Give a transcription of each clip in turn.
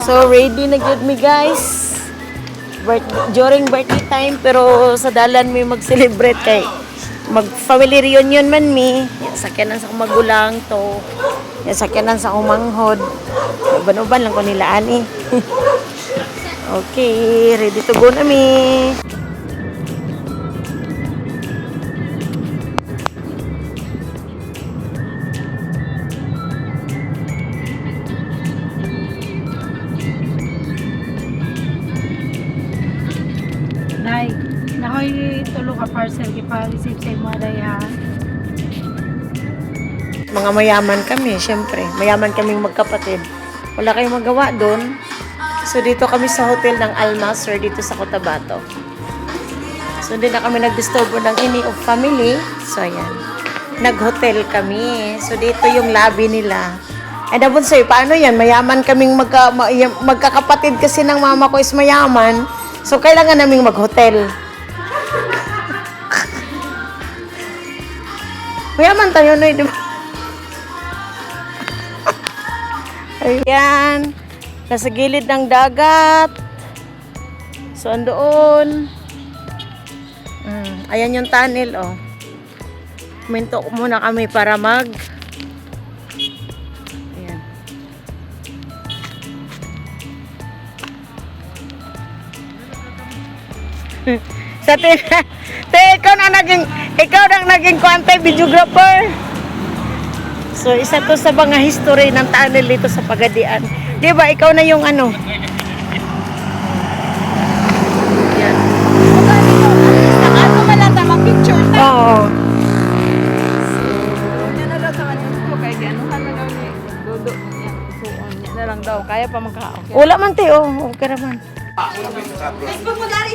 So ready na good me guys. During birthday time pero sa dalan mi mag-celebrate kay mag-family reunion man mi. Sakyanan sa akong magulang to. Sakyanan sa akong manghod. Uban-uban lang ko nila ani. Okay, ready to go na mi. Day, nahoy tulo ka parcel gipa-receive sa imo day ha. Mga mayaman kami, syempre. Mayaman kaming magkapatid. Wala kayong magawa doon. So dito kami sa hotel ng Al Nasser dito sa Cotabato. So hindi na kami nagdisturbo ng any of family. So ayan. Nag-hotel kami. So dito yung lobby nila. And abon sa'yo, paano yan? Mayaman kaming magkakapatid kasi ng mama ko is mayaman. So kailangan naming mag-hotel. Mayaman tayo, no? Di ba? Ayan. Nasa gilid ng dagat. So, andoon. Ayan yung tunnel, oh. Minto muna kami para ayan. Sa ikaw nang naging kwante videographer. So, isa to sa mga history ng tunnel dito sa Pagadian. Di ba, ikaw na yung ano? Yan. Ano malata mag-picture ta? Oo. Yan na daw sa kanya ko kay ganuhan na daw ni Dodo niya. Suon niya na lang daw kaya pa magka. Wala man, te, oh. Okay naman. Facebook mo dari.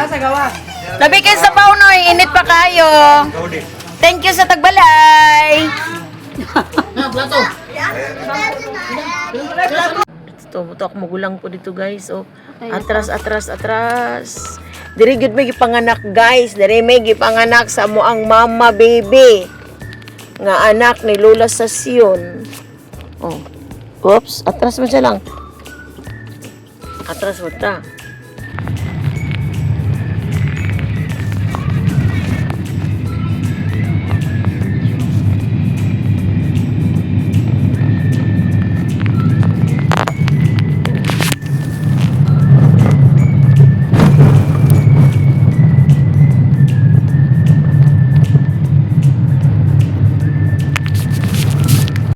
Sa gawa. Labi kayo sa Paunoy, init pa kayo. Thank you sa tagbalay. Ito ako magulang po dito guys. So, atras. Diri gid may gipanganak guys. Diri may gipanganak sa mo ang mama baby. Nga anak ni Lola sa Sion. Oh. Oops, atras mo siya lang. Atras mo ta.